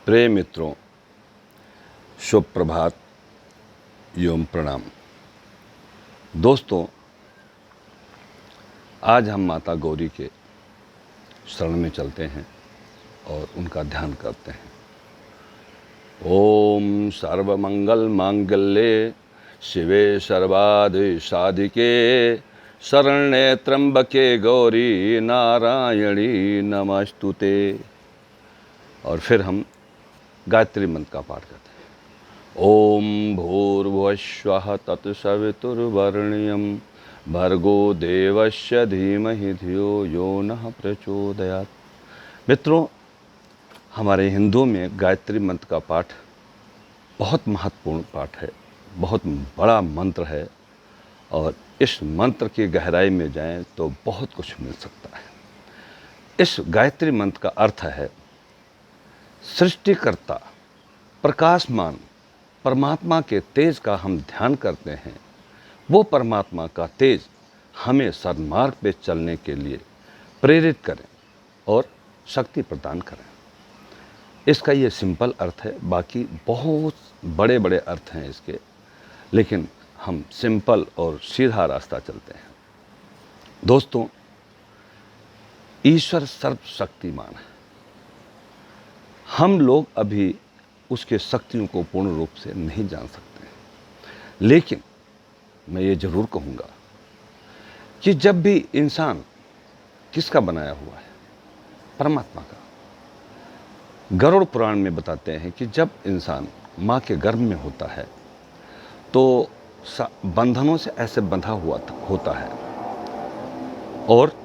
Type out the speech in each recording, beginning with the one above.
प्रिय मित्रों, शुभ प्रभात एवं प्रणाम। दोस्तों, आज हम माता गौरी के शरण में चलते हैं और उनका ध्यान करते हैं। ओम सर्वमंगल मांगल्ये शिवे सर्वार्थ साधिके शरण्ये त्र्यंबके गौरी नारायणी नमस्तुते। और फिर हम गायत्री मंत्र का पाठ करते हैं। ओम भूर्भुवस्वः तत्सवितुर्वरेण्यं भर्गो देवस्य धीमहि धियो यो नः प्रचोदयात्। मित्रों, हमारे हिंदू में गायत्री मंत्र का पाठ बहुत महत्वपूर्ण पाठ है, बहुत बड़ा मंत्र है और इस मंत्र की गहराई में जाएं तो बहुत कुछ मिल सकता है। इस गायत्री मंत्र का अर्थ है सृष्टिकर्ता प्रकाशमान परमात्मा के तेज का हम ध्यान करते हैं। वो परमात्मा का तेज हमें सन्मार्ग पे चलने के लिए प्रेरित करें और शक्ति प्रदान करें। इसका ये सिंपल अर्थ है, बाकी बहुत बड़े बड़े अर्थ हैं इसके, लेकिन हम सिंपल और सीधा रास्ता चलते हैं। दोस्तों, ईश्वर सर्वशक्तिमान है। हम लोग अभी उसके शक्तियों को पूर्ण रूप से नहीं जान सकते, लेकिन मैं ये जरूर कहूँगा कि जब भी इंसान किसका बनाया हुआ है? परमात्मा का। गरुड़ पुराण में बताते हैं कि जब इंसान माँ के गर्भ में होता है तो बंधनों से ऐसे बंधा हुआ होता है, और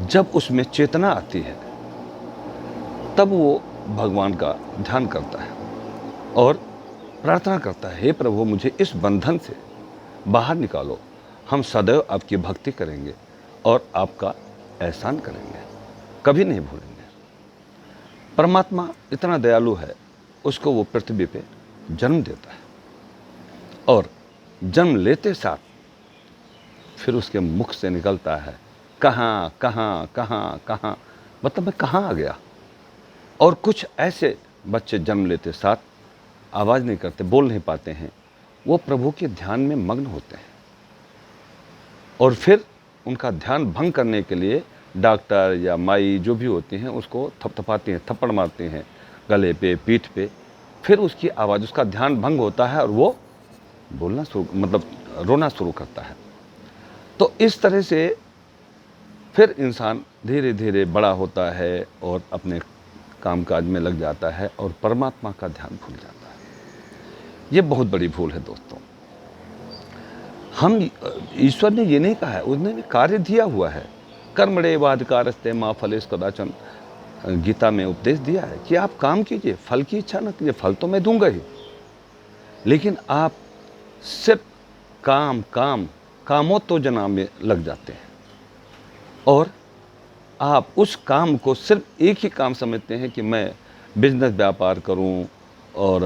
जब उसमें चेतना आती है तब वो भगवान का ध्यान करता है और प्रार्थना करता है, हे प्रभु, मुझे इस बंधन से बाहर निकालो। हम सदैव आपकी भक्ति करेंगे और आपका एहसान करेंगे, कभी नहीं भूलेंगे। परमात्मा इतना दयालु है, उसको वो पृथ्वी पे जन्म देता है और जन्म लेते साथ फिर उसके मुख से निकलता है, कहाँ कहाँ कहाँ कहाँ, मतलब मैं कहाँ आ गया। और कुछ ऐसे बच्चे जन्म लेते साथ आवाज़ नहीं करते, बोल नहीं पाते हैं, वो प्रभु के ध्यान में मग्न होते हैं और फिर उनका ध्यान भंग करने के लिए डॉक्टर या माई जो भी होती हैं उसको थपथपाती हैं, थप्पड़ मारती हैं गले पे, पीठ पे। फिर उसकी आवाज़, उसका ध्यान भंग होता है और वो बोलना रोना शुरू करता है। तो इस तरह से फिर इंसान धीरे धीरे बड़ा होता है और अपने कामकाज में लग जाता है और परमात्मा का ध्यान भूल जाता है। ये बहुत बड़ी भूल है दोस्तों। ईश्वर ने ये नहीं कहा है, उसने कार्य दिया हुआ है। कर्मण्येवाधिकारस्ते मा फलेषु कदाचन, गीता में उपदेश दिया है कि आप काम कीजिए, फल की इच्छा न कीजिए, फल तो मैं दूंगा ही। लेकिन आप सिर्फ कामोत्तेजना में लग जाते हैं और आप उस काम को सिर्फ एक ही काम समझते हैं कि मैं बिजनेस व्यापार करूं और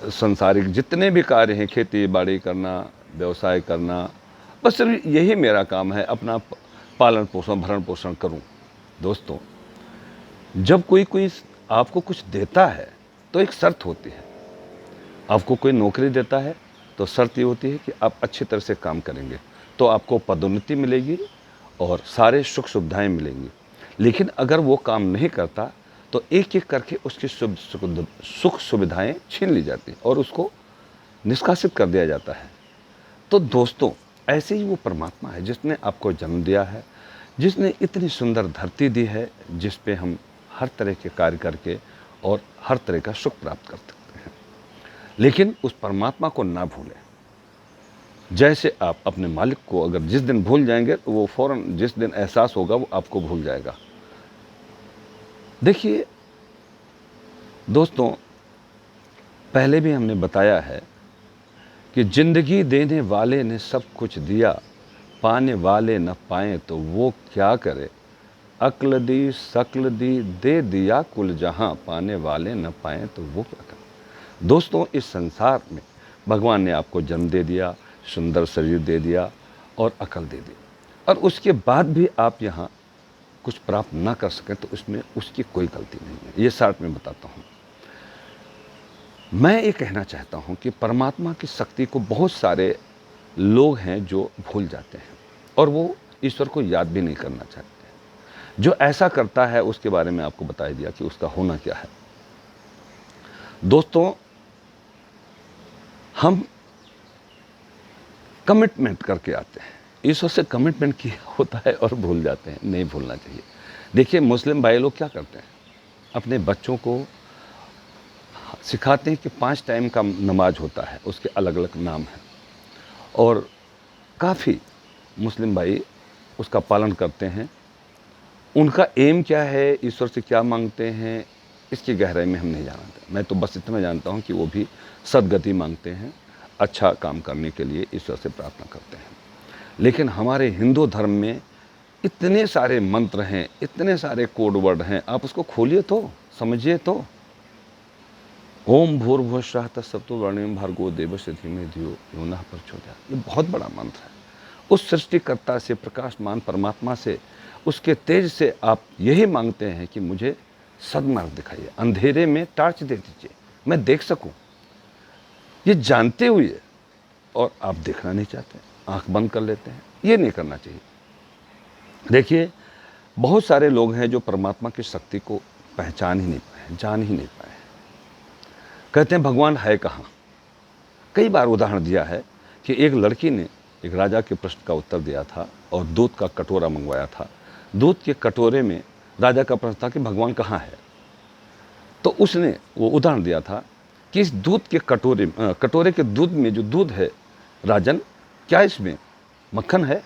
संसारिक जितने भी कार्य हैं, खेती बाड़ी करना, व्यवसाय करना, बस सिर्फ यही मेरा काम है, अपना पालन पोषण भरण पोषण करूं। दोस्तों, जब कोई आपको कुछ देता है तो एक शर्त होती है। आपको कोई नौकरी देता है तो शर्त ये होती है कि आप अच्छी तरह से काम करेंगे तो आपको पदोन्नति मिलेगी और सारे सुख सुविधाएं मिलेंगी। लेकिन अगर वो काम नहीं करता तो एक एक करके उसकी सुख सुविधाएं छीन ली जाती हैं और उसको निष्कासित कर दिया जाता है। तो दोस्तों, ऐसे ही वो परमात्मा है जिसने आपको जन्म दिया है, जिसने इतनी सुंदर धरती दी है जिस पे हम हर तरह के कार्य करके और हर तरह का सुख प्राप्त कर सकते हैं। लेकिन उस परमात्मा को ना भूलें। जैसे आप अपने मालिक को अगर जिस दिन भूल जाएंगे तो वो फौरन जिस दिन एहसास होगा वो आपको भूल जाएगा। देखिए दोस्तों, पहले भी हमने बताया है कि जिंदगी देने वाले ने सब कुछ दिया, पाने वाले न पाए तो वो क्या करे। अक्ल दी शकल दी दे दिया कुल जहां, पाने वाले न पाए तो वो क्या करे। दोस्तों, इस संसार में भगवान ने आपको जन्म दे दिया, सुंदर शरीर दे दिया और अकल दे दी, और उसके बाद भी आप यहाँ कुछ प्राप्त ना कर सके तो उसमें उसकी कोई गलती नहीं है। ये शॉर्ट में बताता हूँ। मैं ये कहना चाहता हूँ कि परमात्मा की शक्ति को बहुत सारे लोग हैं जो भूल जाते हैं और वो ईश्वर को याद भी नहीं करना चाहते हैं। जो ऐसा करता है उसके बारे में आपको बता दिया कि उसका होना क्या है। दोस्तों, हम कमिटमेंट करके आते हैं, ईश्वर से कमिटमेंट किया होता है और भूल जाते हैं। नहीं भूलना चाहिए। देखिए, मुस्लिम भाई लोग क्या करते हैं, अपने बच्चों को सिखाते हैं कि 5 टाइम का नमाज होता है, उसके अलग अलग नाम हैं और काफ़ी मुस्लिम भाई उसका पालन करते हैं। उनका एम क्या है, ईश्वर से क्या मांगते हैं, इसकी गहराई में हम नहीं जानते। मैं तो बस इतना जानता हूँ कि वो भी सद्गति मांगते हैं, अच्छा काम करने के लिए ईश्वर से प्रार्थना करते हैं। लेकिन हमारे हिंदू धर्म में इतने सारे मंत्र हैं, इतने सारे कोड वर्ड हैं, आप उसको खोलिए तो, समझिए तो। ओम भूर्भुवः स्वः तत्सवितुर्वरेण्यं भर्गो देवस्य धीमहि धियो यो नः प्रचोदयात्। ये बहुत बड़ा मंत्र है। उस सृष्टिकर्ता से, प्रकाशमान परमात्मा से, उसके तेज से आप यही मांगते हैं कि मुझे सद्मार्ग दिखाइए, अंधेरे में टार्च दे दीजिए, मैं देख सकूं। ये जानते हुए और आप देखना नहीं चाहते, आंख बंद कर लेते हैं। ये नहीं करना चाहिए। देखिए, बहुत सारे लोग हैं जो परमात्मा की शक्ति को पहचान ही नहीं पाए, जान ही नहीं पाए। कहते हैं भगवान है कहाँ। कई बार उदाहरण दिया है कि एक लड़की ने एक राजा के प्रश्न का उत्तर दिया था और दूध का कटोरा मंगवाया था। दूध के कटोरे में राजा का प्रश्न था कि भगवान कहाँ है। तो उसने वो उदाहरण दिया था कि इस दूध के कटोरे के दूध में जो दूध है, राजन, क्या इसमें मक्खन है,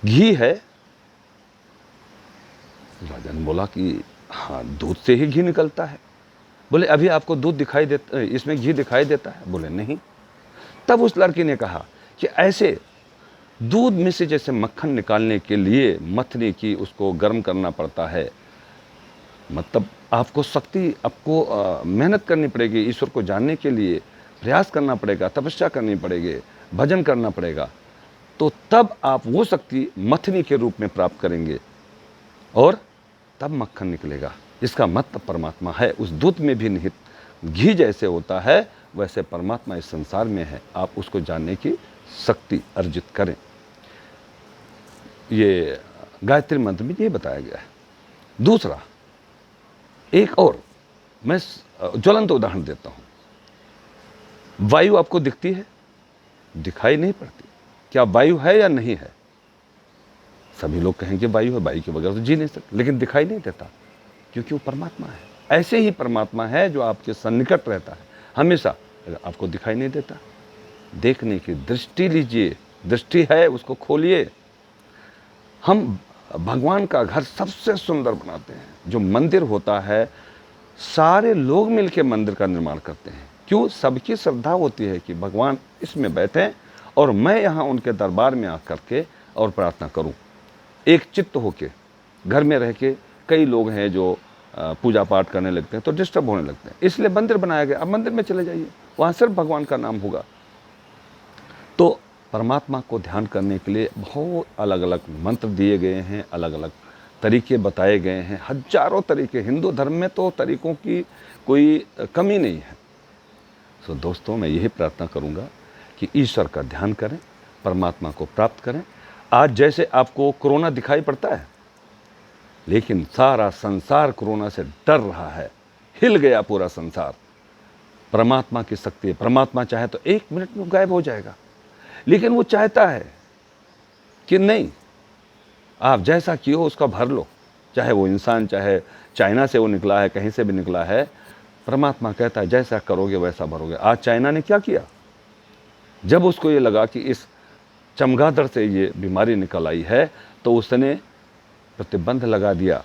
घी है? राजन बोला कि हाँ, दूध से ही घी निकलता है। बोले अभी आपको दूध दिखाई देता, इसमें घी दिखाई देता है? बोले नहीं। तब उस लड़की ने कहा कि ऐसे दूध में से जैसे मक्खन निकालने के लिए मथनी की उसको गर्म करना पड़ता है, मतलब आपको शक्ति, आपको मेहनत करनी पड़ेगी, ईश्वर को जानने के लिए प्रयास करना पड़ेगा, तपस्या करनी पड़ेगी, भजन करना पड़ेगा, तो तब आप वो शक्ति मथनी के रूप में प्राप्त करेंगे और तब मक्खन निकलेगा। इसका मतलब परमात्मा है, उस दूध में भी निहित घी जैसे होता है वैसे परमात्मा इस संसार में है। आप उसको जानने की शक्ति अर्जित करें। ये गायत्री मंत्र में ये बताया गया है। दूसरा, एक और मैं ज्वलंत उदाहरण देता हूं। वायु आपको दिखती है? दिखाई नहीं पड़ती। क्या वायु है या नहीं है? सभी लोग कहेंगे वायु है, वायु के बगैर तो जी नहीं सकते, लेकिन दिखाई नहीं देता क्योंकि वो परमात्मा है। ऐसे ही परमात्मा है जो आपके सन्निकट रहता है हमेशा, आपको दिखाई नहीं देता। देखने की दृष्टि लीजिए, दृष्टि है उसको खोलिए। हम भगवान का घर सबसे सुंदर बनाते हैं। जो मंदिर होता है, सारे लोग मिलकर मंदिर का निर्माण करते हैं। क्यों? सबकी श्रद्धा होती है कि भगवान इसमें बैठें और मैं यहाँ उनके दरबार में आकर के और प्रार्थना करूँ। एक चित्त होके घर में रह के कई लोग हैं जो पूजा पाठ करने लगते हैं तो डिस्टर्ब होने लगते हैं, इसलिए मंदिर बनाया गया। अब मंदिर में चले जाइए, वहाँ सिर्फ भगवान का नाम होगा। तो परमात्मा को ध्यान करने के लिए बहुत अलग अलग मंत्र दिए गए हैं, अलग अलग तरीके बताए गए हैं, हजारों तरीके। हिंदू धर्म में तो तरीकों की कोई कमी नहीं है। तो दोस्तों, मैं यही प्रार्थना करूँगा कि ईश्वर का ध्यान करें, परमात्मा को प्राप्त करें। आज जैसे आपको कोरोना दिखाई पड़ता है, लेकिन सारा संसार कोरोना से डर रहा है, हिल गया पूरा संसार। परमात्मा की शक्ति है। परमात्मा चाहे तो 1 मिनट में गायब हो जाएगा, लेकिन वो चाहता है कि नहीं, आप जैसा किए हो उसका भर लो। चाहे वो इंसान, चाहे चाइना से वो निकला है, कहीं से भी निकला है, परमात्मा कहता है जैसा करोगे वैसा भरोगे। आज चाइना ने क्या किया? जब उसको ये लगा कि इस चमगादड़ से ये बीमारी निकल आई है तो उसने प्रतिबंध लगा दिया।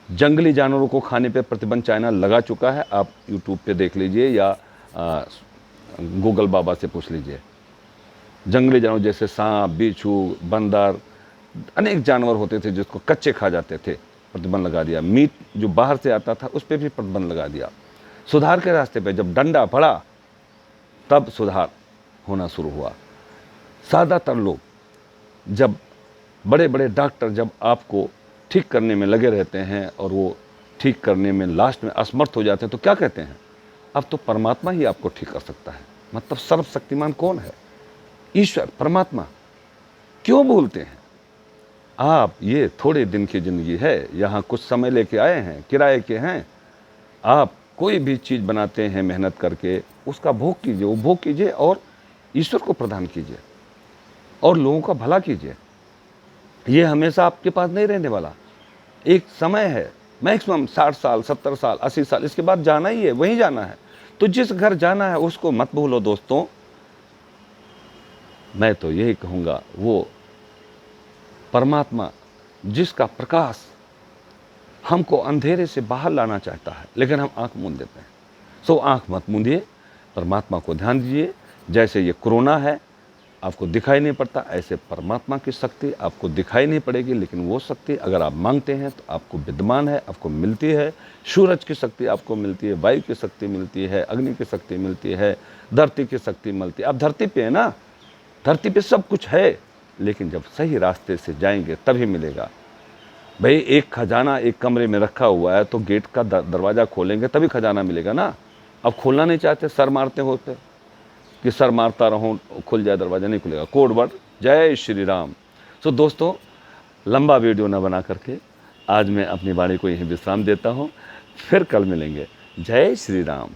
जंगली जानवरों को खाने पे प्रतिबंध चाइना लगा चुका है। आप यूट्यूब पे देख लीजिए या गूगल बाबा से पूछ लीजिए। जंगली जानवर जैसे सांप, बिच्छू, बंदर, अनेक जानवर होते थे जिसको कच्चे खा जाते थे, प्रतिबंध लगा दिया। मीट जो बाहर से आता था उस पर भी प्रतिबंध लगा दिया। सुधार के रास्ते पे जब डंडा पड़ा तब सुधार होना शुरू हुआ। ज़्यादातर लोग, जब बड़े बड़े डॉक्टर जब आपको ठीक करने में लगे रहते हैं और वो ठीक करने में लास्ट में असमर्थ हो जाते हैं, तो क्या कहते हैं, अब तो परमात्मा ही आपको ठीक कर सकता है। मतलब सर्वशक्तिमान कौन है? ईश्वर, परमात्मा। क्यों भूलते हैं आप? ये थोड़े दिन की ज़िंदगी है, यहाँ कुछ समय लेके आए हैं, किराए के हैं। आप कोई भी चीज़ बनाते हैं मेहनत करके, उसका भोग कीजिए, उपभोग कीजिए और ईश्वर को प्रदान कीजिए और लोगों का भला कीजिए। ये हमेशा आपके पास नहीं रहने वाला। एक समय है, मैक्सिमम 60 साल, 70 साल, 80 साल, इसके बाद जाना ही है, वहीं जाना है। तो जिस घर जाना है उसको मत भूलो दोस्तों। मैं तो यही कहूँगा, वो परमात्मा जिसका प्रकाश हमको अंधेरे से बाहर लाना चाहता है, लेकिन हम आंख मूंद देते हैं। सो आंख मत मूंदिए, परमात्मा को ध्यान दीजिए। जैसे ये कोरोना है, आपको दिखाई नहीं पड़ता, ऐसे परमात्मा की शक्ति आपको दिखाई नहीं पड़ेगी, लेकिन वो शक्ति अगर आप मांगते हैं तो आपको विद्यमान है, आपको मिलती है। सूरज की शक्ति आपको मिलती है, वायु की शक्ति मिलती है, अग्नि की शक्ति मिलती है, धरती की शक्ति मिलती है। आप धरती पे है ना, धरती पे सब कुछ है, लेकिन जब सही रास्ते से जाएंगे तभी मिलेगा। भाई एक खजाना एक कमरे में रखा हुआ है, तो गेट का दरवाज़ा खोलेंगे तभी खजाना मिलेगा ना। अब खोलना नहीं चाहते, सर मारते होते कि सर मारता रहूं, खुल जाए दरवाज़ा, नहीं खुलेगा। कोड वर्ड जय श्री राम। सो दोस्तों, लंबा वीडियो ना बना करके आज मैं अपनी वाणी को यहीं विश्राम देता हूं। फिर कल मिलेंगे। जय श्री राम।